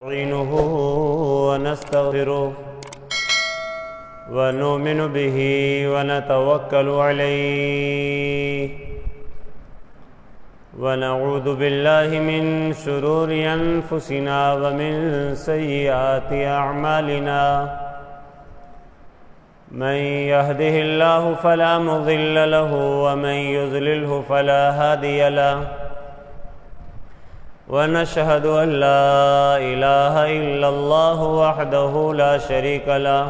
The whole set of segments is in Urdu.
نستعينه ونستغفره ونؤمن به ونتوكل عليه ونعوذ بالله من شرور أنفسنا ومن سيئات أعمالنا من يهده الله فلا مضل له ومن يضلله فلا هادي له ونشهد أن لا إله إلا الله وحده لا شريك له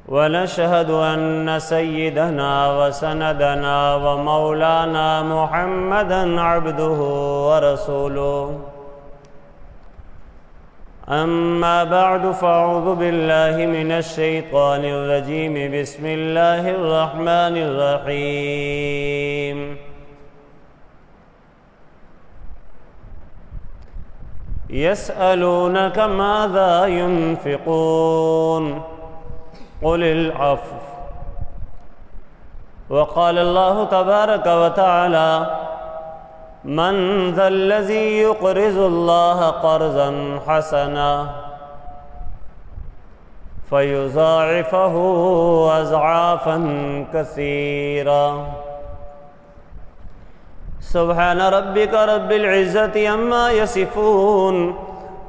ونشهد أن سيدنا وسندنا ومولانا محمدًا عبده ورسوله أما بعد فأعوذ بالله من الشيطان الرجيم بسم الله الرحمن الرحيم يسألونك ماذا ينفقون قل العفو وقال الله تبارك وتعالى من ذا الذي يقرض الله قرضا حسنا فيضاعفه أضعافا كثيرا سبحان ربك رب العزة عما يصفون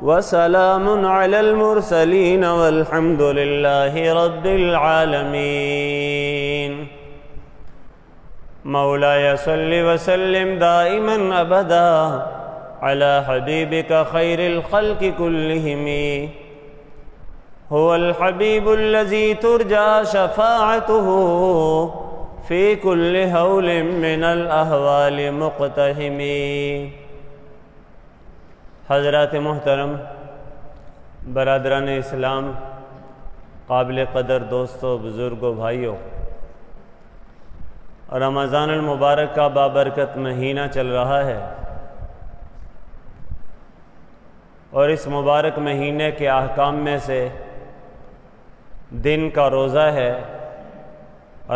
وسلام على المرسلين والحمد لله رب العالمين مولاي صل وسلم دائما أبدا على حبيبك خير الخلق كلهم هو الحبيب الذي ترجى شفاعته في كل هول من الأهوال مقتحم حضرات محترم، برادران اسلام، قابل قدر دوستوں، بزرگوں، بھائیوں، رمضان المبارک کا بابرکت مہینہ چل رہا ہے اور اس مبارک مہینے کے احکام میں سے دن کا روزہ ہے،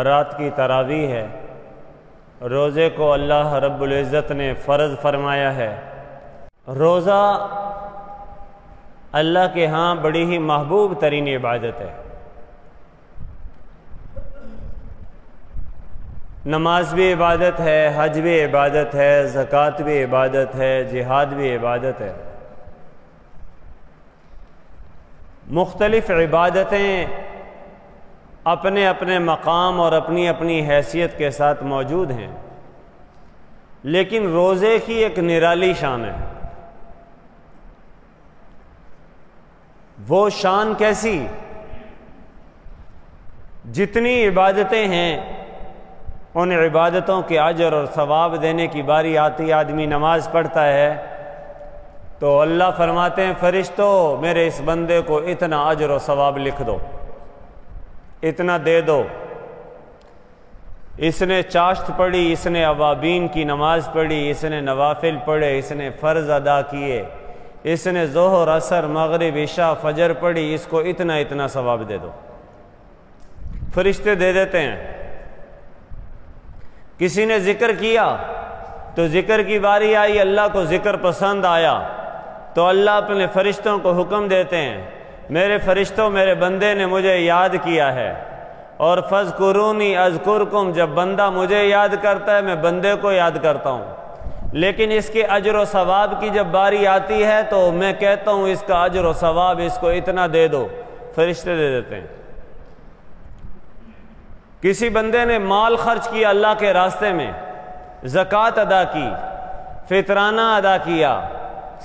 رات کی تراویح ہے۔ روزے کو اللہ رب العزت نے فرض فرمایا ہے۔ روزہ اللہ کے ہاں بڑی ہی محبوب ترین عبادت ہے۔ نماز بھی عبادت ہے، حج بھی عبادت ہے، زکوٰۃ بھی عبادت ہے، جہاد بھی عبادت ہے۔ مختلف عبادتیں اپنے اپنے مقام اور اپنی اپنی حیثیت کے ساتھ موجود ہیں، لیکن روزے کی ایک نرالی شان ہے۔ وہ شان کیسی؟ جتنی عبادتیں ہیں ان عبادتوں کے اجر اور ثواب دینے کی باری آتی، آدمی نماز پڑھتا ہے تو اللہ فرماتے ہیں فرشتوں میرے اس بندے کو اتنا اجر و ثواب لکھ دو، اتنا دے دو۔ اس نے چاشت پڑھی، اس نے اوابین کی نماز پڑھی، اس نے نوافل پڑھے، اس نے فرض ادا کیے، اس نے ظہر، عصر، مغرب، عشاء، فجر پڑھی، اس کو اتنا اتنا ثواب دے دو۔ فرشتے دے دیتے ہیں۔ کسی نے ذکر کیا تو ذکر کی باری آئی، اللہ کو ذکر پسند آیا تو اللہ اپنے فرشتوں کو حکم دیتے ہیں میرے فرشتوں میرے بندے نے مجھے یاد کیا ہے، اور فَاذْكُرُونِي أَذْكُرْكُمْ، جب بندہ مجھے یاد کرتا ہے میں بندے کو یاد کرتا ہوں، لیکن اس کے اجر و ثواب کی جب باری آتی ہے تو میں کہتا ہوں اس کا اجر و ثواب اس کو اتنا دے دو، فرشتے دے دیتے ہیں۔ کسی بندے نے مال خرچ کیا اللہ کے راستے میں، زکوٰۃ ادا کی، فطرانہ ادا کیا،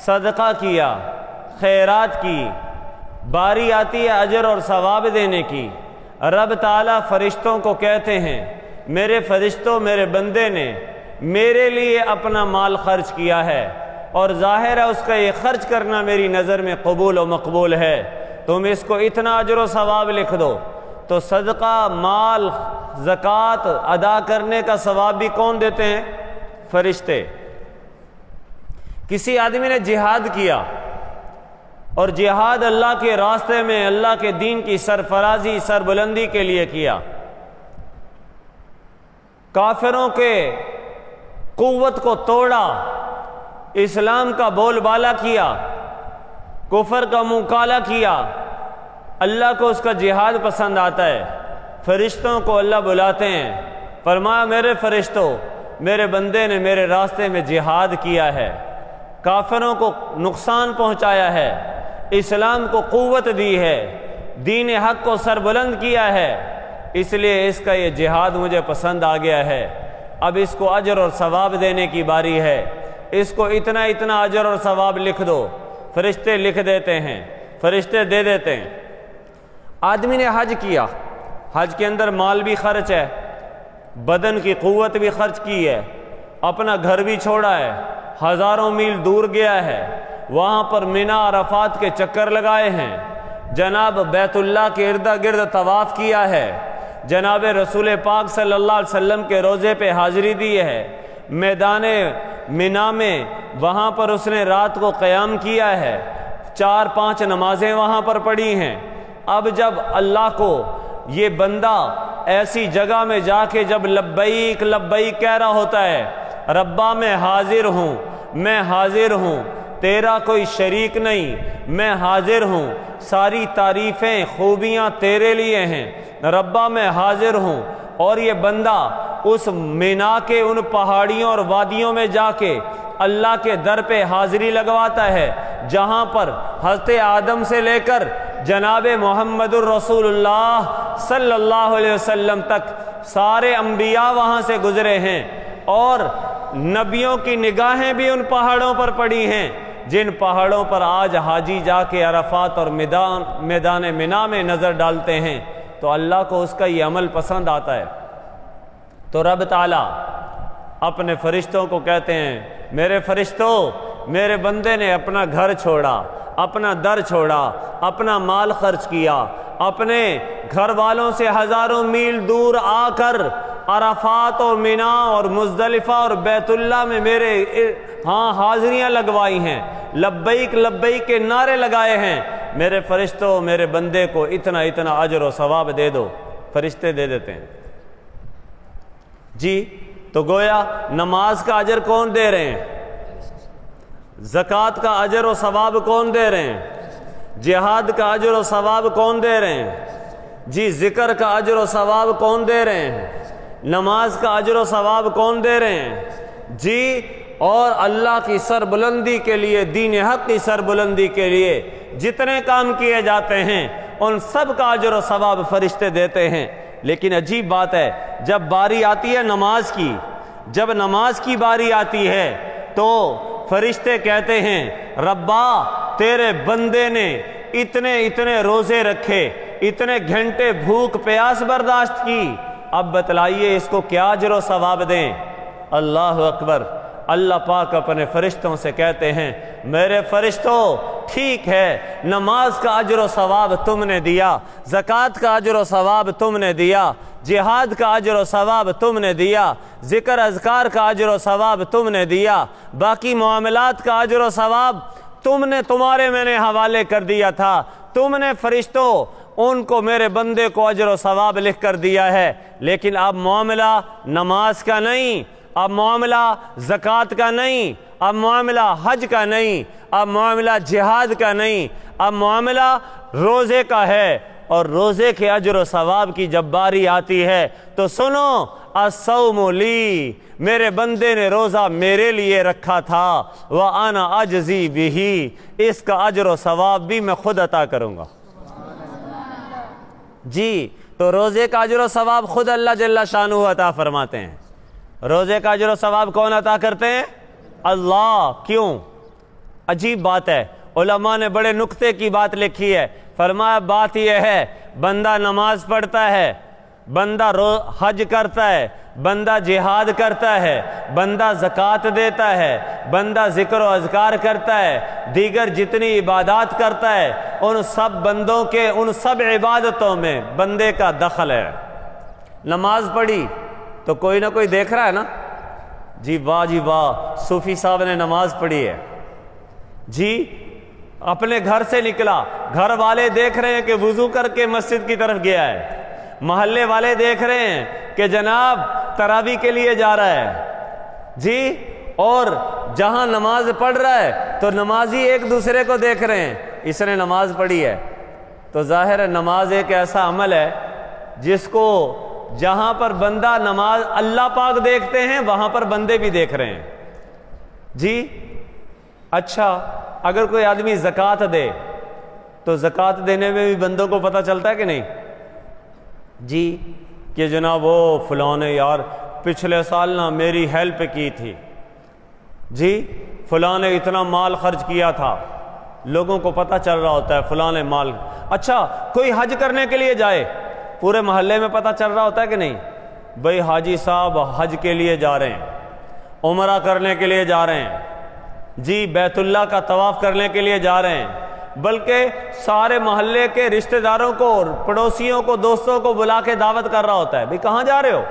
صدقہ کیا، خیرات کی، باری آتی ہے اجر اور ثواب دینے کی، رب تعالیٰ فرشتوں کو کہتے ہیں میرے فرشتوں میرے بندے نے میرے لیے اپنا مال خرچ کیا ہے اور ظاہر ہے اس کا یہ خرچ کرنا میری نظر میں قبول و مقبول ہے، تم اس کو اتنا اجر و ثواب لکھ دو۔ تو صدقہ، مال، زکوٰۃ ادا کرنے کا ثواب بھی کون دیتے ہیں؟ فرشتے۔ کسی آدمی نے جہاد کیا اور جہاد اللہ کے راستے میں اللہ کے دین کی سرفرازی، سربلندی کے لیے کیا، کافروں کے قوت کو توڑا، اسلام کا بول بالا کیا، کفر کا منہ کالا کیا، اللہ کو اس کا جہاد پسند آتا ہے۔ فرشتوں کو اللہ بلاتے ہیں، فرمایا میرے فرشتوں، میرے بندے نے میرے راستے میں جہاد کیا ہے، کافروں کو نقصان پہنچایا ہے، اسلام کو قوت دی ہے، دین حق کو سربلند کیا ہے، اس لیے اس کا یہ جہاد مجھے پسند آ گیا ہے، اب اس کو اجر اور ثواب دینے کی باری ہے، اس کو اتنا اتنا اجر اور ثواب لکھ دو۔ فرشتے لکھ دیتے ہیں، فرشتے دے دیتے ہیں۔ آدمی نے حج کیا، حج کے اندر مال بھی خرچ ہے، بدن کی قوت بھی خرچ کی ہے، اپنا گھر بھی چھوڑا ہے، ہزاروں میل دور گیا ہے، وہاں پر مینا عرفات کے چکر لگائے ہیں، جناب بیت اللہ کے ارد گرد طواف کیا ہے، جناب رسول پاک صلی اللہ علیہ وسلم کے روضے پہ حاضری دی ہے، میدان مینا میں وہاں پر اس نے رات کو قیام کیا ہے، 4-5 نمازیں وہاں پر پڑھی ہیں۔ اب جب اللہ کو یہ بندہ ایسی جگہ میں جا کے جب لبیک لبیک کہہ رہا ہوتا ہے، ربا میں حاضر ہوں، میں حاضر ہوں، تیرا کوئی شریک نہیں، میں حاضر ہوں، ساری تعریفیں خوبیاں تیرے لیے ہیں، ربا میں حاضر ہوں، اور یہ بندہ اس مینا کے ان پہاڑیوں اور وادیوں میں جا کے اللہ کے در پہ حاضری لگواتا ہے، جہاں پر حضرت آدم سے لے کر جناب محمد الرسول اللہ صلی اللہ علیہ وسلم تک سارے انبیاء وہاں سے گزرے ہیں، اور نبیوں کی نگاہیں بھی ان پہاڑوں پر پڑی ہیں، جن پہاڑوں پر آج حاجی جا کے عرفات اور میدان مینا میں نظر ڈالتے ہیں، تو اللہ کو اس کا یہ عمل پسند آتا ہے۔ تو رب تعالیٰ اپنے فرشتوں کو کہتے ہیں، میرے فرشتوں، میرے بندے نے اپنا گھر چھوڑا، اپنا در چھوڑا، اپنا مال خرچ کیا، اپنے گھر والوں سے ہزاروں میل دور آ کر عرفات اور مینا اور مزدلفہ اور بیت اللہ میں میرے حاضریاں لگوائی ہیں، لبیک لبیک کے نعرے لگائے ہیں، میرے فرشتوں، میرے بندے کو اتنا اتنا اجر و ثواب دے دو۔ فرشتے دے دیتے ہیں۔ جی تو گویا نماز کا اجر کون دے رہے ہیں؟ زکوٰۃ کا اجر و ثواب کون دے رہے ہیں؟ جہاد کا اجر و ثواب کون دے رہے ہیں؟ جی ذکر کا اجر و ثواب کون دے رہے ہیں؟ نماز کا اجر و ثواب کون دے رہے ہیں؟ جی اور اللہ کی سربلندی کے لیے، دین حق کی سربلندی کے لیے جتنے کام کیے جاتے ہیں ان سب کا اجر و ثواب فرشتے دیتے ہیں۔ لیکن عجیب بات ہے، جب باری آتی ہے نماز کی، جب نماز کی باری آتی ہے تو فرشتے کہتے ہیں، ربا تیرے بندے نے اتنے اتنے روزے رکھے، اتنے گھنٹے بھوک پیاس برداشت کی، اب بتلائیے اس کو کیا اجر و ثواب دیں؟ اللہ اکبر۔ اللہ پاک اپنے فرشتوں سے کہتے ہیں، میرے فرشتوں ٹھیک ہے، نماز کا اجر و ثواب تم نے دیا، زکوٰۃ کا اجر و ثواب تم نے دیا، جہاد کا اجر و ثواب تم نے دیا، ذکر اذکار کا اجر و ثواب تم نے دیا، باقی معاملات کا اجر و ثواب تمہارے میں نے حوالے کر دیا تھا، تم نے فرشتوں ان کو میرے بندے کو اجر و ثواب لکھ کر دیا ہے، لیکن اب معاملہ نماز کا نہیں، اب معاملہ زکوٰۃ کا نہیں، اب معاملہ حج کا نہیں، اب معاملہ جہاد کا نہیں، اب معاملہ روزے کا ہے، اور روزے کے اجر و ثواب کی جب باری آتی ہے تو سنو، الصوم لی، میرے بندے نے روزہ میرے لیے رکھا تھا، وَأَنَا أَجْزِي بِهِ، اس کا اجر و ثواب بھی میں خود عطا کروں گا۔ جی تو روزے کا اجر و ثواب خود اللہ جل شانہ عطا فرماتے ہیں۔ روزے کا اجر و ثواب کون عطا کرتے ہیں؟ اللہ۔ کیوں؟ عجیب بات ہے، علماء نے بڑے نکتے کی بات لکھی ہے، فرمایا بات یہ ہے، بندہ نماز پڑھتا ہے، بندہ حج کرتا ہے، بندہ جہاد کرتا ہے، بندہ زکوٰۃ دیتا ہے، بندہ ذکر و اذکار کرتا ہے، دیگر جتنی عبادات کرتا ہے، ان سب بندوں کے ان سب عبادتوں میں بندے کا دخل ہے۔ نماز پڑھی تو کوئی نہ کوئی دیکھ رہا ہے نا، جی واہ جی واہ، صوفی صاحب نے نماز پڑھی ہے، جی اپنے گھر سے نکلا، گھر والے دیکھ رہے ہیں کہ وضو کر کے مسجد کی طرف گیا ہے، محلے والے دیکھ رہے ہیں کہ جناب تراویح کے لیے جا رہا ہے، جی اور جہاں نماز پڑھ رہا ہے تو نمازی ایک دوسرے کو دیکھ رہے ہیں، اس نے نماز پڑھی ہے، تو ظاہر ہے نماز ایک ایسا عمل ہے جس کو جہاں پر بندہ نماز اللہ پاک دیکھتے ہیں وہاں پر بندے بھی دیکھ رہے ہیں جی۔ اچھا اگر کوئی آدمی زکوٰۃ دے تو زکوٰۃ دینے میں بھی بندوں کو پتہ چلتا ہے کہ نہیں جی، کہ جناب وہ فلاں نے یار پچھلے سال نہ میری ہیلپ کی تھی جی، فلاں نے اتنا مال خرچ کیا تھا، لوگوں کو پتہ چل رہا ہوتا ہے فلاں نے مال۔ اچھا کوئی حج کرنے کے لیے جائے، پورے محلے میں پتہ چل رہا ہوتا ہے کہ نہیں، بھئی حاجی صاحب حج کے لیے جا رہے ہیں، عمرہ کرنے کے لیے جا رہے ہیں جی، بیت اللہ کا طواف کرنے کے لیے جا رہے ہیں، بلکہ سارے محلے کے رشتہ داروں کو، پڑوسیوں کو، دوستوں کو بلا کے دعوت کر رہا ہوتا ہے، بھئی کہاں جا رہے ہو؟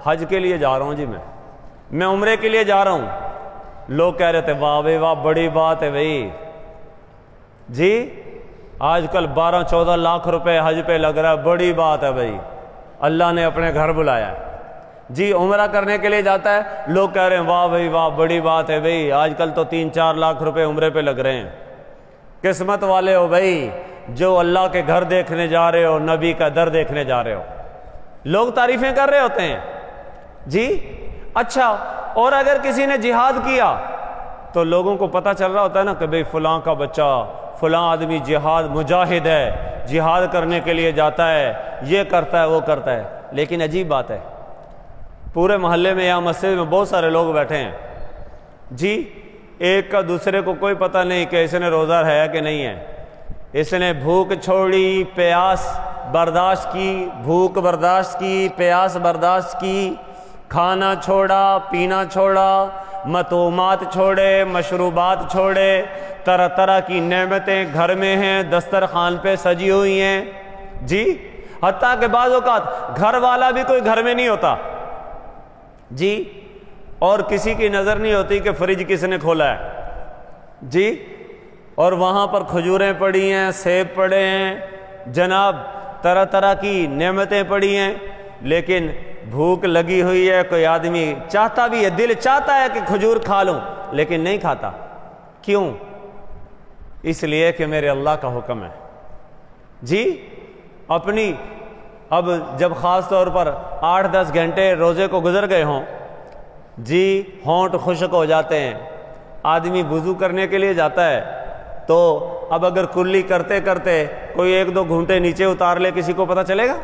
حج کے لیے جا رہا ہوں جی، میں عمرے کے لیے جا رہا ہوں۔ لوگ کہہ رہے تھے واہ بھائی واہ بڑی بات ہے بھائی جی، آج کل 12-14 لاکھ روپے حج پہ لگ رہا ہے، بڑی بات ہے بھائی، اللہ نے اپنے گھر بلایا ہے جی۔ عمرہ کرنے کے لیے جاتا ہے، لوگ کہہ رہے ہیں واہ بھائی واہ بڑی بات ہے بھائی، آج کل تو 3-4 لاکھ روپے عمرے پہ لگ رہے ہیں۔ قسمت والے ہو بھائی جو اللہ کے گھر دیکھنے جا رہے ہو، نبی کا در دیکھنے جا رہے ہو، لوگ تعریفیں کر رہے ہوتے ہیں جی۔ اچھا اور اگر کسی نے جہاد کیا تو لوگوں کو پتہ چل رہا ہوتا ہے نا کہ بھئی فلاں کا بچہ، فلاں آدمی جہاد مجاہد ہے، جہاد کرنے کے لیے جاتا ہے، یہ کرتا ہے وہ کرتا ہے۔ لیکن عجیب بات ہے، پورے محلے میں یا مسجد میں بہت سارے لوگ بیٹھے ہیں جی، ایک کا دوسرے کو کوئی پتہ نہیں کہ اس نے روزہ ہے کہ نہیں ہے، اس نے بھوک چھوڑی، پیاس برداشت کی، بھوک برداشت کی، پیاس برداشت کی، کھانا چھوڑا، پینا چھوڑا، مطعومات چھوڑے، مشروبات چھوڑے، طرح طرح کی نعمتیں گھر میں ہیں، دسترخوان پہ سجی ہوئی ہیں جی، حتیٰ کہ بعض اوقات گھر والا بھی کوئی گھر میں نہیں ہوتا جی، اور کسی کی نظر نہیں ہوتی کہ فریج کس نے کھولا ہے جی، اور وہاں پر کھجوریں پڑی ہیں، سیب پڑے ہیں جناب، طرح طرح کی نعمتیں پڑی ہیں، لیکن بھوک لگی ہوئی ہے، کوئی آدمی چاہتا بھی ہے، دل چاہتا ہے کہ کھجور کھا لوں لیکن نہیں کھاتا، کیوں؟ اس لیے کہ میرے اللہ کا حکم ہے جی۔ اپنی اب جب خاص طور پر 8-10 گھنٹے روزے کو گزر گئے ہوں جی، ہونٹ خشک ہو جاتے ہیں، آدمی وضو کرنے کے لیے جاتا ہے تو اب اگر کلی کرتے کرتے کوئی 1-2 گھونٹے نیچے اتار لے، کسی کو پتہ چلے گا؟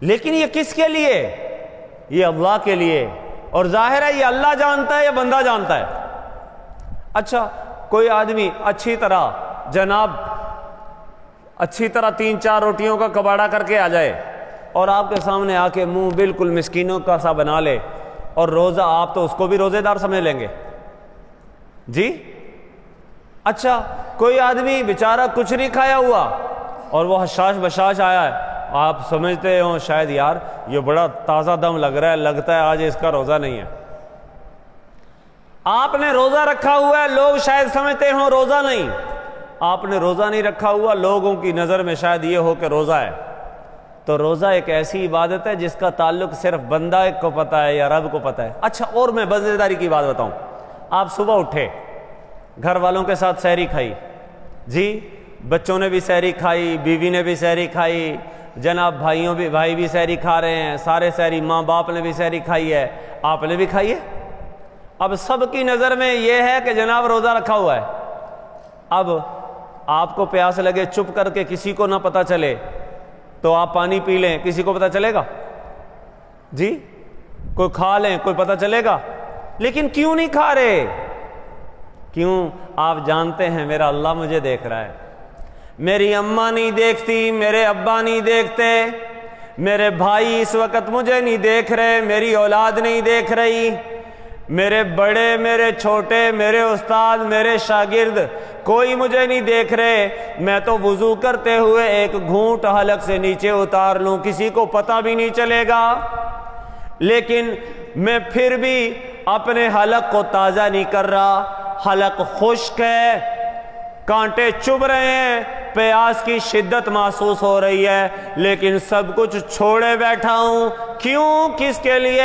لیکن یہ کس کے لیے؟ یہ اللہ کے لیے، اور ظاہر ہے یہ اللہ جانتا ہے یا بندہ جانتا ہے۔ اچھا کوئی آدمی اچھی طرح جناب 3-4 روٹیوں کا کباڑا کر کے آ جائے اور آپ کے سامنے آ کے منہ بالکل مسکینوں کا سا بنا لے، اور روزہ آپ تو اس کو بھی روزے دار سمجھ لیں گے جی۔ اچھا کوئی آدمی بیچارہ کچھ نہیں کھایا ہوا اور وہ حشاش بشاش آیا ہے، آپ سمجھتے ہوں شاید یار یہ بڑا تازہ دم لگ رہا ہے، لگتا ہے آج اس کا روزہ نہیں ہے، آپ نے روزہ رکھا ہوا ہے، لوگ شاید سمجھتے ہوں روزہ نہیں، آپ نے روزہ نہیں رکھا ہوا، لوگوں کی نظر میں شاید یہ ہو کہ روزہ ہے۔ تو روزہ ایک ایسی عبادت ہے جس کا تعلق صرف بندہ کو پتہ ہے یا رب کو پتہ ہے۔ اچھا اور میں مزیداری کی بات بتاؤں، آپ صبح اٹھے، گھر والوں کے ساتھ سحری کھائی جی، بچوں نے بھی سحری کھائی، بیوی نے بھی سحری کھائی جناب، بھائی بھی سحری کھا رہے ہیں، سارے سحری، ماں باپ نے بھی سحری کھائی ہے، آپ نے بھی کھائی ہے۔ اب سب کی نظر میں یہ ہے کہ جناب روزہ رکھا ہوا ہے، اب آپ کو پیاس لگے، چپ کر کے کسی کو نہ پتہ چلے تو آپ پانی پی لیں، کسی کو پتہ چلے گا جی؟ کوئی کھا لیں، کوئی پتہ چلے گا؟ لیکن کیوں نہیں کھا رہے؟ کیوں؟ آپ جانتے ہیں میرا اللہ مجھے دیکھ رہا ہے، میری اماں نہیں دیکھتی، میرے ابا نہیں دیکھتے، میرے بھائی اس وقت مجھے نہیں دیکھ رہے، میری اولاد نہیں دیکھ رہی، میرے بڑے، میرے چھوٹے، میرے استاد، میرے شاگرد، کوئی مجھے نہیں دیکھ رہے، میں تو وضو کرتے ہوئے ایک گھونٹ حلق سے نیچے اتار لوں، کسی کو پتہ بھی نہیں چلے گا، لیکن میں پھر بھی اپنے حلق کو تازہ نہیں کر رہا، حلق خشک ہے کانٹے چبھ رہے ہیں، پیاس کی شدت محسوس ہو رہی ہے، لیکن سب کچھ چھوڑے بیٹھا ہوں۔ کیوں؟ کس کے لیے؟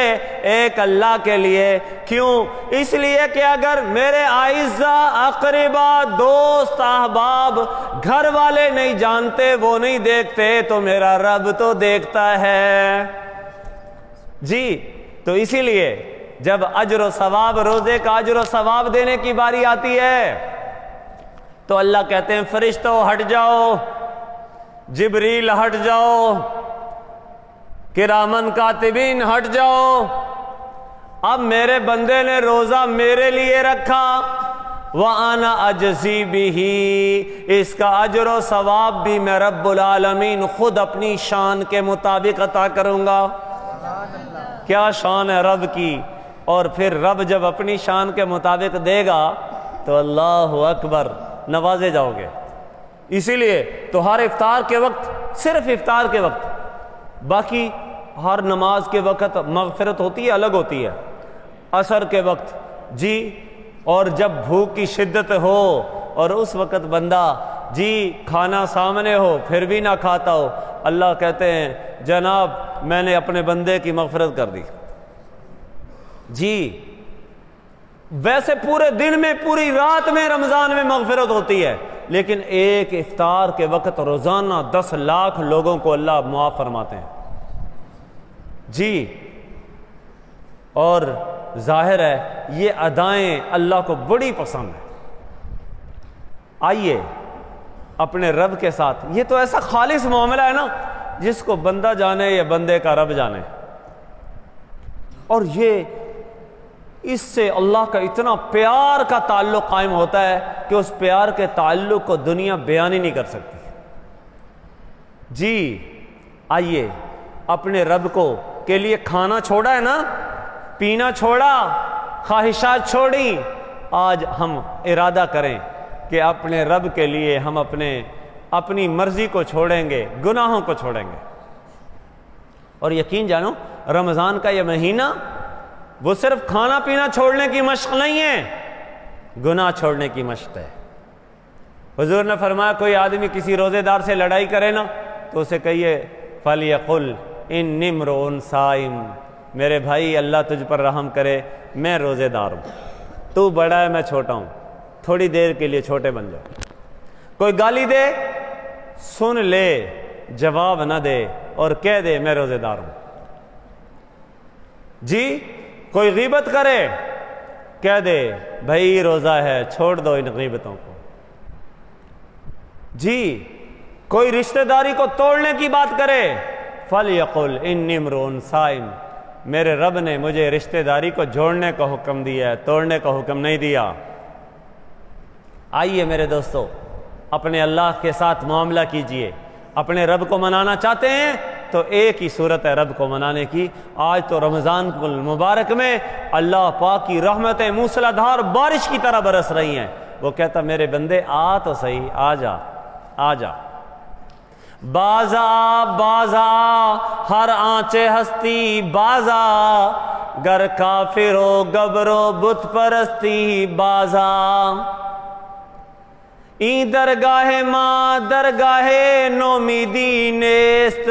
ایک اللہ کے لیے۔ کیوں؟ اس لیے کہ اگر میرے اعزاء، اقربا، دوست، احباب، گھر والے نہیں جانتے، وہ نہیں دیکھتے، تو میرا رب تو دیکھتا ہے۔ جی، تو اسی لیے جب اجر و ثواب، روزے کا اجر و ثواب دینے کی باری آتی ہے تو اللہ کہتے ہیں فرشتوں ہٹ جاؤ، جبریل ہٹ جاؤ، کرامن کاتبین ہٹ جاؤ، اب میرے بندے نے روزہ میرے لیے رکھا، وَأَنَا أَجْزِي بِهِ، اس کا اجر و ثواب بھی میں رب العالمین خود اپنی شان کے مطابق عطا کروں گا۔ کیا شان ہے رب کی! اور پھر رب جب اپنی شان کے مطابق دے گا تو اللہ اکبر، نوازے جاؤ گے۔ اسی لیے تو ہر افطار کے وقت، صرف افطار کے وقت، باقی ہر نماز کے وقت مغفرت ہوتی ہے، الگ ہوتی ہے، عصر کے وقت جی، اور جب بھوک کی شدت ہو اور اس وقت بندہ جی کھانا سامنے ہو پھر بھی نہ کھاتا ہو، اللہ کہتے ہیں جناب میں نے اپنے بندے کی مغفرت کر دی۔ جی ویسے پورے دن میں، پوری رات میں رمضان میں مغفرت ہوتی ہے، لیکن ایک افطار کے وقت روزانہ 10 لاکھ لوگوں کو اللہ معاف فرماتے ہیں۔ جی، اور ظاہر ہے یہ ادائیں اللہ کو بڑی پسند ہیں۔ آئیے اپنے رب کے ساتھ، یہ تو ایسا خالص معاملہ ہے نا جس کو بندہ جانے یا بندے کا رب جانے، اور یہ اس سے اللہ کا اتنا پیار کا تعلق قائم ہوتا ہے کہ اس پیار کے تعلق کو دنیا بیان ہی نہیں کر سکتی۔ جی آئیے اپنے رب کو کے لیے کھانا چھوڑا ہے نا، پینا چھوڑا، خواہشات چھوڑی، آج ہم ارادہ کریں کہ اپنے رب کے لیے ہم اپنی مرضی کو چھوڑیں گے، گناہوں کو چھوڑیں گے۔ اور یقین جانو رمضان کا یہ مہینہ وہ صرف کھانا پینا چھوڑنے کی مشق نہیں ہے، گناہ چھوڑنے کی مشق ہے۔ حضور نے فرمایا کوئی آدمی کسی روزے دار سے لڑائی کرے نا تو اسے کہیے فَلْيَقُلْ إِنِّي امْرُؤٌ صَائِمٌ، میرے بھائی اللہ تجھ پر رحم کرے، میں روزے دار ہوں، تو بڑا ہے میں چھوٹا ہوں، تھوڑی دیر کے لیے چھوٹے بن جاؤ۔ کوئی گالی دے سن لے، جواب نہ دے، اور کہہ دے میں روزے دار ہوں۔ جی کوئی غیبت کرے کہہ دے بھائی روزہ ہے، چھوڑ دو ان غیبتوں کو۔ جی کوئی رشتہ داری کو توڑنے کی بات کرے فَلْيَقُلْ إِنِّي امْرُؤٌ صَائِمٌ، میرے رب نے مجھے رشتہ داری کو جوڑنے کا حکم دیا ہے، توڑنے کا حکم نہیں دیا۔ آئیے میرے دوستو اپنے اللہ کے ساتھ معاملہ کیجئے۔ اپنے رب کو منانا چاہتے ہیں تو ایک ہی صورت ہے رب کو منانے کی۔ آج تو رمضان المبارک میں اللہ پاک کی رحمتیں موسلا دھار بارش کی طرح برس رہی ہیں۔ وہ کہتا میرے بندے آ تو صحیح، آ جا آ جا، بازا بازا ہر آنچے ہستی بازا، گر کافر و گبرو بت پرستی بازا، این درگاہ ماں درگاہ نومیدی نیست،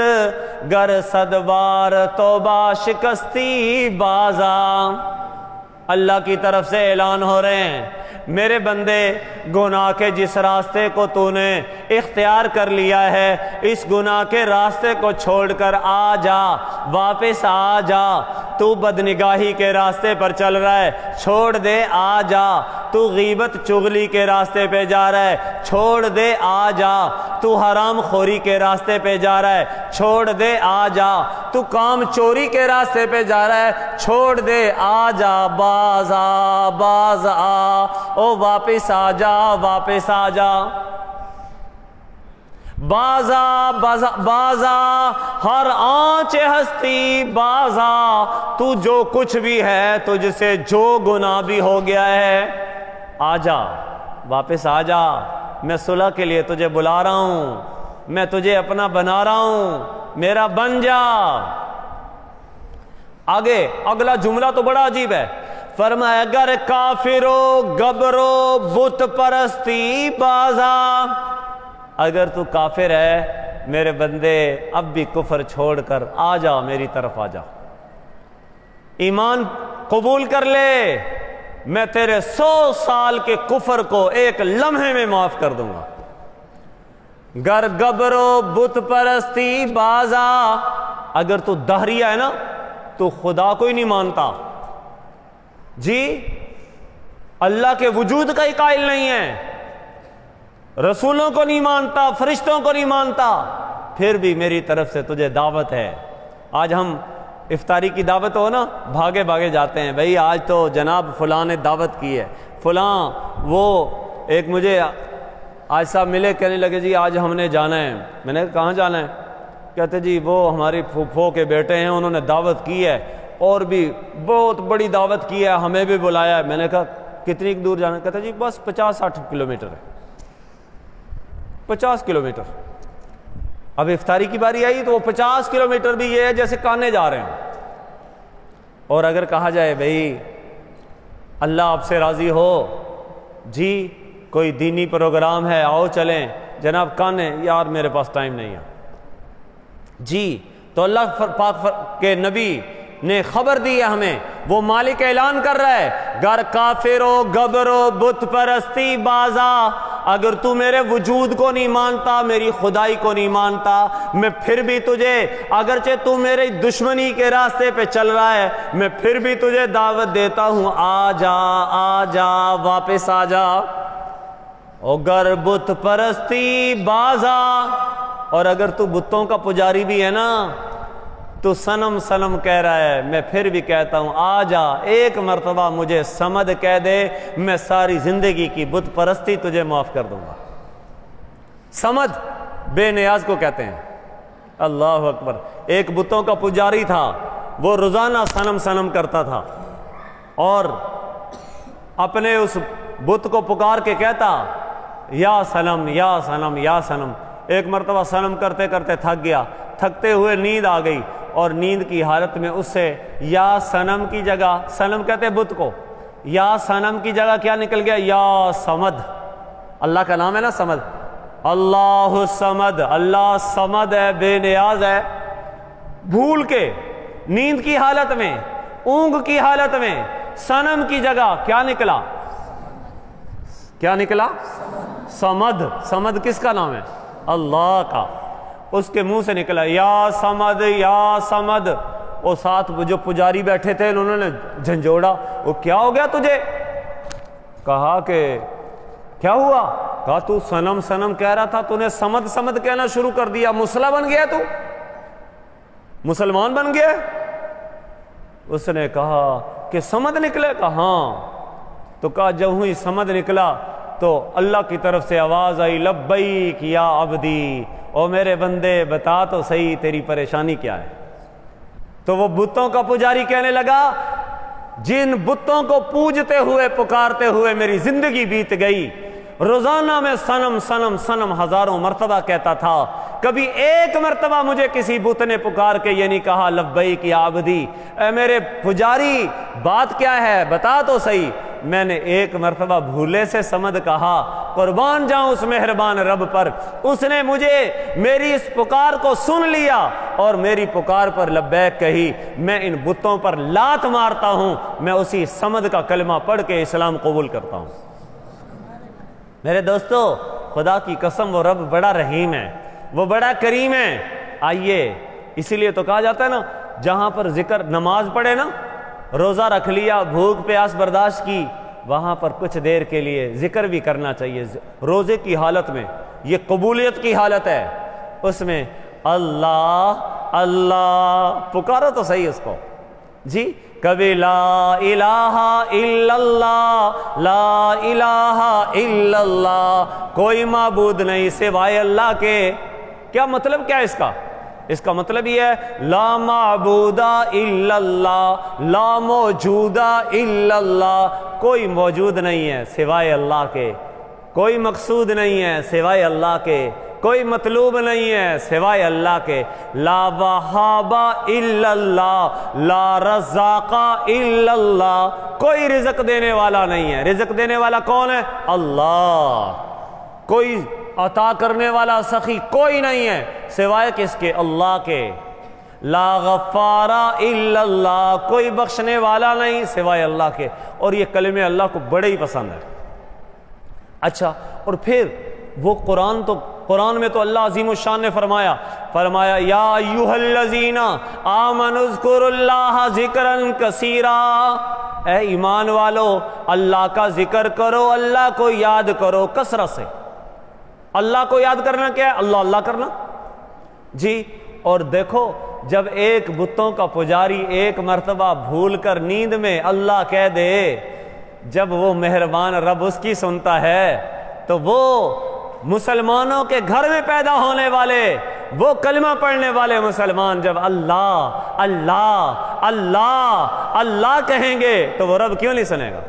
گر صد بار توبہ شکستی بازا۔ اللہ کی طرف سے اعلان ہو رہے ہیں میرے بندے گناہ کے جس راستے کو تو نے اختیار کر لیا ہے، اس گناہ کے راستے کو چھوڑ کر آ جا، واپس آ جا۔ تو بدنگاہی کے راستے پر چل رہا ہے، چھوڑ دے آ جا۔ تو غیبت چغلی کے راستے پہ جا رہا ہے، چھوڑ دے آ جا۔ تو حرام خوری کے راستے پہ جا رہا ہے، چھوڑ دے آ جا۔ تو کام چوری کے راستے پہ جا رہا ہے، چھوڑ دے آ جا۔ باز آ باز آ، او واپس آ جا واپس آ جا۔ بازا بازا بازا ہر آنچ ہستی بازا، تو جو کچھ بھی ہے تجھ سے جو گناہ بھی ہو گیا ہے، آ جا واپس آ جا۔ میں صلح کے لیے تجھے بلا رہا ہوں، میں تجھے اپنا بنا رہا ہوں، میرا بن جا۔ آگے اگلا جملہ تو بڑا عجیب ہے، فرمایا گر کافرو گبرو بت پرستی بازا، اگر تو کافر ہے میرے بندے اب بھی کفر چھوڑ کر آ جا، میری طرف آ جا، ایمان قبول کر لے، میں تیرے 100 سال کے کفر کو ایک لمحے میں معاف کر دوں گا۔ گر گبرو بت پرستی بازا، اگر تو دہریہ ہے نا، تو خدا کو ہی نہیں مانتا جی، اللہ کے وجود کا ہی قائل نہیں ہے، رسولوں کو نہیں مانتا، فرشتوں کو نہیں مانتا، پھر بھی میری طرف سے تجھے دعوت ہے۔ آج ہم افطاری کی دعوت ہو نا، بھاگے بھاگے جاتے ہیں، بھئی آج تو جناب فلاں نے دعوت کی ہے، فلاں وہ ایک مجھے آج صاحب ملے، کہنے لگے جی آج ہم نے جانا ہے۔ میں نے کہا کہاں جانا ہے؟ کہتے جی وہ ہماری پھوپھو کے بیٹے ہیں، انہوں نے دعوت کی ہے اور بھی بہت بڑی دعوت کی ہے، ہمیں بھی بلایا ہے۔ میں نے کہا کتنی دور جانا ہے؟ کہتے جی بس 50-60 کلومیٹر ہے، 50 کلومیٹر۔ اب افطاری کی باری آئی تو وہ 50 کلومیٹر بھی یہ ہے جیسے کانے جا رہے ہیں۔ اور اگر کہا جائے بھئی اللہ آپ سے راضی ہو جی، کوئی دینی پروگرام ہے آؤ چلیں، جناب کانے، یار میرے پاس ٹائم نہیں ہے جی، تو اللہ پاک کے نبی نے خبر دی ہے ہمیں، وہ مالک اعلان کر رہا ہے گر کافرو گبرو بت پرستی بازا، اگر تو میرے وجود کو نہیں مانتا، میری خدائی کو نہیں مانتا، میں پھر بھی تجھے، اگرچہ تو میرے دشمنی کے راستے پہ چل رہا ہے، میں پھر بھی تجھے دعوت دیتا ہوں، آ جا آ جا، واپس آ جا۔ او گر بت پرستی بازا، اور اگر تو بتوں کا پجاری بھی ہے نا، تو صنم صنم کہہ رہا ہے، میں پھر بھی کہتا ہوں آ جا، ایک مرتبہ مجھے صمد کہہ دے، میں ساری زندگی کی بت پرستی تجھے معاف کر دوں گا۔ صمد بے نیاز کو کہتے ہیں۔ اللہ اکبر۔ ایک بتوں کا پجاری تھا، وہ روزانہ صنم صنم کرتا تھا اور اپنے اس بت کو پکار کے کہتا یا صنم یا صنم یا صنم۔ ایک مرتبہ صنم کرتے کرتے تھک گیا، تھکتے ہوئے نیند آ گئی، اور نیند کی حالت میں اس سے یا صنم کی جگہ، صنم کہتے بت کو، یا صنم کی جگہ کیا نکل گیا؟ یا صمد۔ اللہ کا نام ہے نا صمد، اللہ صمد، اللہ صمد ہے، بے نیاز ہے۔ بھول کے نیند کی حالت میں، اونگ کی حالت میں صنم کی جگہ کیا نکلا؟ کیا نکلا؟ صمد۔ صمد کس کا نام ہے؟ اللہ کا۔ اس کے منہ سے نکلا یا صمد یا صمد۔ وہ ساتھ جو پجاری بیٹھے تھے انہوں نے جھنجھوڑا، وہ کیا ہو گیا تجھے؟ کہا کہ کیا ہوا؟ کہا تو صنم صنم کہہ رہا تھا، تو نے صمد صمد کہنا شروع کر دیا، مسلح بن گیا، تو مسلمان بن گیا۔ اس نے کہا کہ صمد نکلے؟ کہا ہاں۔ تو کہا جب ہوئی صمد نکلا تو اللہ کی طرف سے آواز آئی لبیک یا عبدی، او میرے بندے بتا تو صحیح تیری پریشانی کیا ہے؟ تو وہ بتوں کا پجاری کہنے لگا جن بتوں کو پوجتے ہوئے پکارتے ہوئے میری زندگی بیت گئی، روزانہ میں صنم صنم صنم ہزاروں مرتبہ کہتا تھا، کبھی ایک مرتبہ مجھے کسی بت نے پکار کے یہ نہیں کہا لبیک یا عبدی، اے میرے پجاری بات کیا ہے بتا تو صحیح۔ میں نے ایک مرتبہ بھولے سے صمد کہا، قربان جاؤں اس مہربان رب پر، اس نے مجھے میری اس پکار کو سن لیا اور میری پکار پر لبیک کہی۔ میں ان بتوں پر لات مارتا ہوں، میں اسی صمد کا کلمہ پڑھ کے اسلام قبول کرتا ہوں۔ میرے دوستو، خدا کی قسم وہ رب بڑا رحیم ہے، وہ بڑا کریم ہے۔ آئیے، اسی لیے تو کہا جاتا ہے نا، جہاں پر ذکر نماز پڑھے نا، روزہ رکھ لیا، بھوک پیاس برداشت کی، وہاں پر کچھ دیر کے لیے ذکر بھی کرنا چاہیے۔ روزے کی حالت میں، یہ قبولیت کی حالت ہے، اس میں اللہ اللہ پکارو تو صحیح اس کو جی۔ کبھی لا الہ الا اللہ، لا الہ الا اللہ، کوئی معبود نہیں سوائے اللہ کے۔ کیا مطلب کیا ہے اس کا؟ اس کا مطلب یہ ہے لا معبود الا اللہ، لا موجود الا اللہ، کوئی موجود نہیں ہے سوائے اللہ کے، کوئی مقصود نہیں ہے سوائے اللہ کے، کوئی مطلوب نہیں ہے سوائے اللہ کے، لا وہاب الا اللہ، لا رزاق الا اللہ، کوئی رزق دینے والا نہیں ہے۔ رزق دینے والا کون ہے؟ اللہ۔ کوئی عطا کرنے والا سخی کوئی نہیں ہے سوائے کس کے؟ اللہ کے۔ لا غفار الا اللہ، کوئی بخشنے والا نہیں سوائے اللہ کے۔ اور یہ کلمے اللہ کو بڑے ہی پسند ہے۔ اچھا، اور پھر وہ قرآن میں تو اللہ عظیم الشان نے فرمایا یا ایھا الذین آمنوا اذکروا اللہ ذکرا کثیرا، اے ایمان والو اللہ کا ذکر کرو، اللہ کو یاد کرو کثرت سے۔ اللہ کو یاد کرنا کیا ہے؟ اللہ اللہ کرنا جی۔ اور دیکھو جب ایک بتوں کا پجاری ایک مرتبہ بھول کر نیند میں اللہ کہہ دے، جب وہ مہربان رب اس کی سنتا ہے، تو وہ مسلمانوں کے گھر میں پیدا ہونے والے، وہ کلمہ پڑھنے والے مسلمان جب اللہ اللہ اللہ اللہ کہیں گے تو وہ رب کیوں نہیں سنے گا؟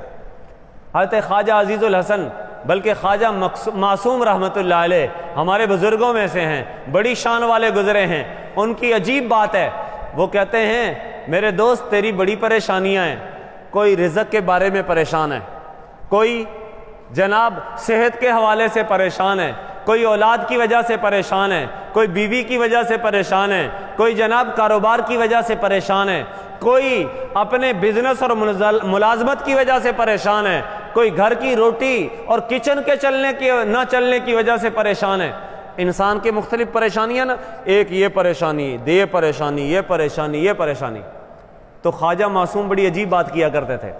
حضرت خواجہ عزیز الحسن بلکہ خواجہ معصوم رحمۃ اللہ علیہ ہمارے بزرگوں میں سے ہیں، بڑی شان والے گزرے ہیں۔ ان کی عجیب بات ہے، وہ کہتے ہیں میرے دوست تیری بڑی پریشانیاں ہیں، کوئی رزق کے بارے میں پریشان ہے، کوئی جناب صحت کے حوالے سے پریشان ہے، کوئی اولاد کی وجہ سے پریشان ہے، کوئی بیوی کی وجہ سے پریشان ہے، کوئی جناب کاروبار کی وجہ سے پریشان ہے، کوئی اپنے بزنس اور ملازمت کی وجہ سے پریشان ہے، کوئی گھر کی روٹی اور کچن کے نہ چلنے کی وجہ سے پریشان ہے۔ انسان کے مختلف پریشانیاں نا، ایک یہ پریشانی، یہ پریشانی، یہ پریشانی، یہ پریشانی۔ تو خواجہ معصوم بڑی عجیب بات کیا کرتے تھے،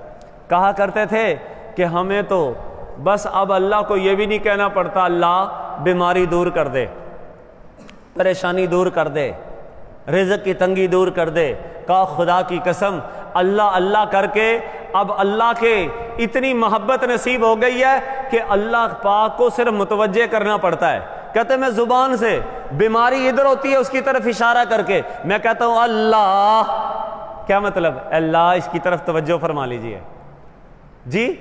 کہا کرتے تھے کہ ہمیں تو بس اب اللہ کو یہ بھی نہیں کہنا پڑتا اللہ بیماری دور کر دے، پریشانی دور کر دے، رزق کی تنگی دور کر دے۔ کہا خدا کی قسم اللہ اللہ کر کے اب اللہ کے اتنی محبت نصیب ہو گئی ہے کہ اللہ پاک کو صرف متوجہ کرنا پڑتا ہے۔ کہتے میں زبان سے بیماری ادھر ہوتی ہے اس کی طرف اشارہ کر کے میں کہتا ہوں اللہ، کیا مطلب؟ اللہ اس کی طرف توجہ فرما لیجئے جی۔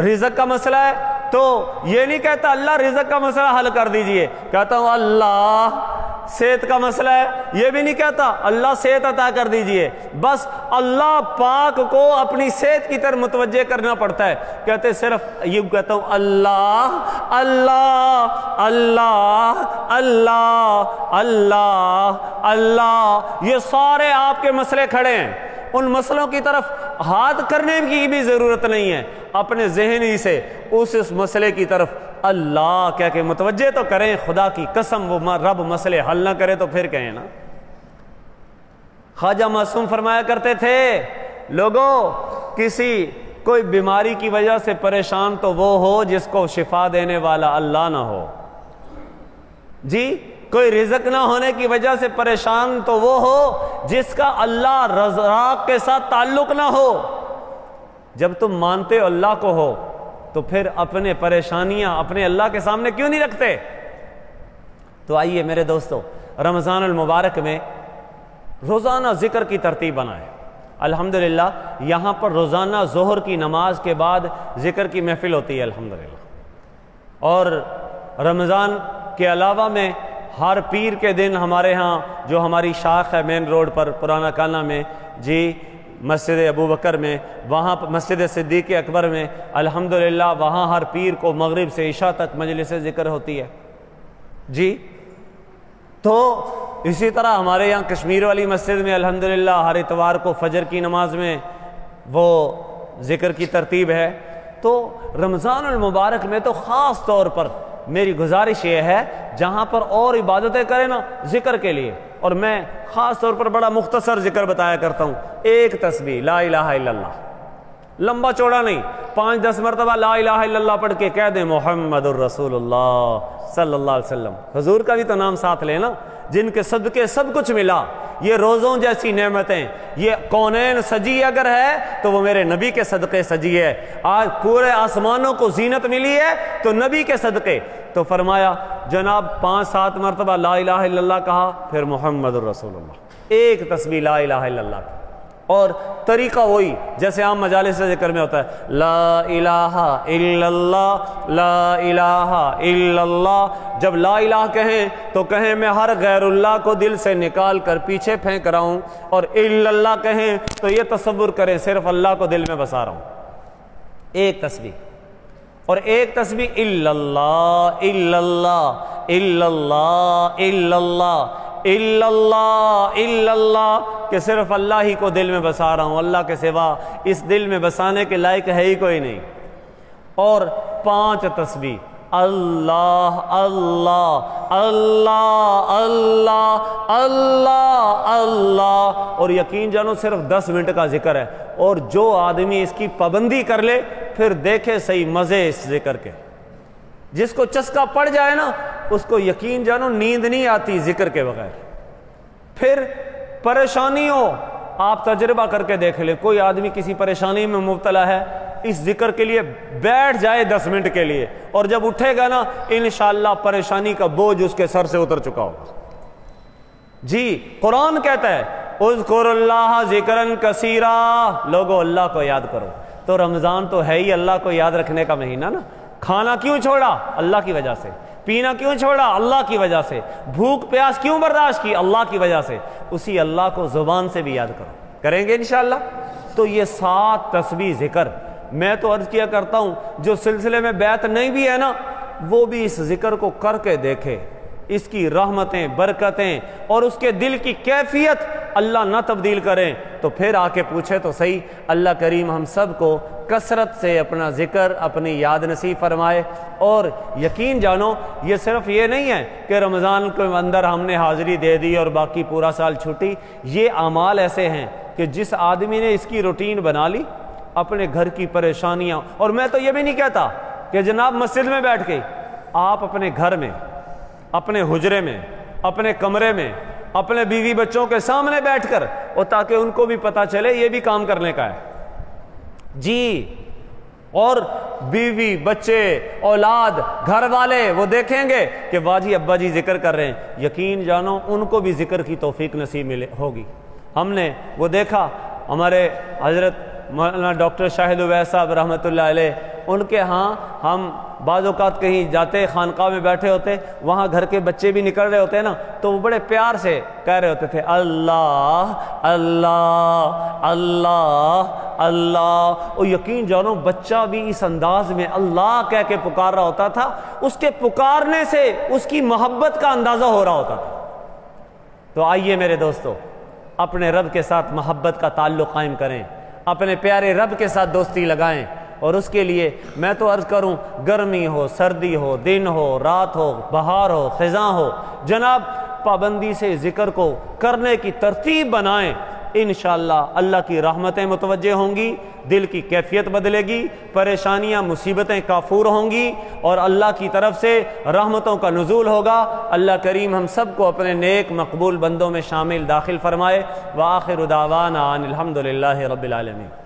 رزق کا مسئلہ ہے تو یہ نہیں کہتا اللہ رزق کا مسئلہ حل کر دیجئے، کہتا ہوں اللہ۔ صحت کا مسئلہ ہے یہ بھی نہیں کہتا اللہ صحت عطا کر دیجئے، بس اللہ پاک کو اپنی صحت کی طرف متوجہ کرنا پڑتا ہے۔ کہتے صرف یہ کہتا ہوں اللہ اللہ اللہ اللہ اللہ اللہ۔ یہ سارے آپ کے مسئلے کھڑے ہیں، ان مسئلوں کی طرف ہاتھ کرنے کی بھی ضرورت نہیں ہے، اپنے ذہن ہی سے اس مسئلے کی طرف اللہ کہہ کے متوجہ تو کریں۔ خدا کی قسم وہ رب مسئلے حل نہ کرے تو پھر کہیں نا۔ خواجہ معصوم فرمایا کرتے تھے لوگوں کوئی بیماری کی وجہ سے پریشان تو وہ ہو جس کو شفا دینے والا اللہ نہ ہو جی۔ کوئی رزق نہ ہونے کی وجہ سے پریشان تو وہ ہو جس کا اللہ رزاق کے ساتھ تعلق نہ ہو۔ جب تم مانتے ہو اللہ کو ہو تو پھر اپنے پریشانیاں اپنے اللہ کے سامنے کیوں نہیں رکھتے؟ تو آئیے میرے دوستو، رمضان المبارک میں روزانہ ذکر کی ترتیب بنائیں۔ الحمدللہ یہاں پر روزانہ ظہر کی نماز کے بعد ذکر کی محفل ہوتی ہے الحمدللہ، اور رمضان کے علاوہ میں ہر پیر کے دن ہمارے ہاں جو ہماری شاخ ہے مین روڈ پر پرانا کانا میں جی، مسجد ابو بکر میں، وہاں مسجد صدیق اکبر میں الحمدللہ وہاں ہر پیر کو مغرب سے عشاء تک مجلس ذکر ہوتی ہے جی۔ تو اسی طرح ہمارے یہاں کشمیر والی مسجد میں الحمدللہ ہر اتوار کو فجر کی نماز میں وہ ذکر کی ترتیب ہے۔ تو رمضان المبارک میں تو خاص طور پر میری گزارش یہ ہے جہاں پر اور عبادتیں کریں نا ذکر کے لیے، اور میں خاص طور پر بڑا مختصر ذکر بتایا کرتا ہوں، ایک تسبیح لا الہ الا اللہ، لمبا چوڑا نہیں، 5-10 مرتبہ لا الہ الا اللہ پڑھ کے کہہ دیں محمد الرسول اللہ صلی اللہ علیہ وسلم۔ حضور کا بھی تو نام ساتھ لینا، جن کے صدقے سب کچھ ملا، یہ روزوں جیسی نعمتیں، یہ کونین سجی اگر ہے تو وہ میرے نبی کے صدقے سجی ہے، آج پورے آسمانوں کو زینت ملی ہے تو نبی کے صدقے۔ تو فرمایا جناب 5-7 مرتبہ لا الہ الا اللہ کہا، پھر محمد الرسول اللہ، ایک تسبیح لا الہ الا اللہ۔ اور طریقہ وہی جیسے عام مجالس سے ذکر میں ہوتا ہے، لا الہ الا اللہ، لا الہ الا اللہ۔ جب لا الہ کہیں تو کہیں میں ہر غیر اللہ کو دل سے نکال کر پیچھے پھینک رہا ہوں، اور الا اللہ کہیں تو یہ تصور کریں صرف اللہ کو دل میں بسا رہا ہوں۔ ایک تسبیح، اور ایک تسبیح الا اللہ الا اللہ الا اللہ الا اللہ الا اللہ الا اللہ، کہ صرف اللہ ہی کو دل میں بسا رہا ہوں، اللہ کے سوا اس دل میں بسانے کے لائق ہے ہی کوئی نہیں۔ اور 5 تسبیح، اللہ اللہ اللہ اللہ اللہ اللہ، اور یقین جانو صرف 10 منٹ کا ذکر ہے، اور جو آدمی اس کی پابندی کر لے پھر دیکھے صحیح مزے اس ذکر کے۔ جس کو چسکا پڑ جائے نا اس کو یقین جانو نیند نہیں آتی ذکر کے بغیر۔ پھر پریشانی ہو، آپ تجربہ کر کے دیکھ لیں، کوئی آدمی کسی پریشانی میں مبتلا ہے، اس ذکر کے لیے بیٹھ جائے 10 منٹ کے لیے، اور جب اٹھے گا نا انشاءاللہ پریشانی کا بوجھ اس کے سر سے اتر چکا ہوگا۔ جی قرآن کہتا ہے اذکر اللہ ذکرن کثیرا، لوگو اللہ کو یاد کرو۔ تو رمضان تو ہے ہی اللہ کو یاد رکھنے کا مہینہ نا۔ کھانا کیوں چھوڑا؟ اللہ کی وجہ سے۔ پینا کیوں چھوڑا؟ اللہ کی وجہ سے۔ بھوک پیاس کیوں برداشت کی؟ اللہ کی وجہ سے۔ اسی اللہ کو زبان سے بھی یاد کرو، کریں گے انشاءاللہ۔ تو یہ 7 تسبیح ذکر، میں تو عرض کیا کرتا ہوں جو سلسلے میں بیعت نہیں بھی ہے نا وہ بھی اس ذکر کو کر کے دیکھے، اس کی رحمتیں برکتیں اور اس کے دل کی کیفیت اللہ نہ تبدیل کریں تو پھر آ کے پوچھے تو صحیح۔ اللہ کریم ہم سب کو کثرت سے اپنا ذکر اپنی یاد نصیب فرمائے۔ اور یقین جانو یہ صرف یہ نہیں ہے کہ رمضان کے اندر ہم نے حاضری دے دی اور باقی پورا سال چھٹی، یہ اعمال ایسے ہیں کہ جس آدمی نے اس کی روٹین بنا لی، اپنے گھر کی پریشانیاں، اور میں تو یہ بھی نہیں کہتا کہ جناب مسجد میں بیٹھ کے، آپ اپنے گھر میں، اپنے حجرے میں، اپنے کمرے میں، اپنے بیوی بچوں کے سامنے بیٹھ کر، اور تاکہ ان کو بھی پتہ چلے یہ بھی کام کرنے کا ہے جی۔ اور بیوی بچے اولاد گھر والے وہ دیکھیں گے کہ باجی ابا جی ذکر کر رہے ہیں، یقین جانو ان کو بھی ذکر کی توفیق نصیب ہوگی۔ ہم نے وہ دیکھا، ہمارے حضرت مولانا ڈاکٹر شاہد اویس صاحب رحمۃ اللہ علیہ، ان کے ہاں ہم بعض اوقات کہیں جاتے خانقاہ میں بیٹھے ہوتے، وہاں گھر کے بچے بھی نکل رہے ہوتے نا تو وہ بڑے پیار سے کہہ رہے ہوتے تھے اللہ اللہ اللہ اللہ، اور یقین جانو بچہ بھی اس انداز میں اللہ کہہ کے پکار رہا ہوتا تھا، اس کے پکارنے سے اس کی محبت کا اندازہ ہو رہا ہوتا تھا۔ تو آئیے میرے دوستو اپنے رب کے ساتھ محبت کا تعلق قائم کریں، اپنے پیارے رب کے ساتھ دوستی لگائیں، اور اس کے لیے میں تو عرض کروں گرمی ہو سردی ہو دن ہو رات ہو بہار ہو خزاں ہو، جناب پابندی سے ذکر کو کرنے کی ترتیب بنائیں، انشاءاللہ اللہ کی رحمتیں متوجہ ہوں گی، دل کی کیفیت بدلے گی، پریشانیاں مصیبتیں کافور ہوں گی، اور اللہ کی طرف سے رحمتوں کا نزول ہوگا۔ اللہ کریم ہم سب کو اپنے نیک مقبول بندوں میں شامل داخل فرمائے۔ وآخر دعوانا ان الحمدللہ رب العالمین۔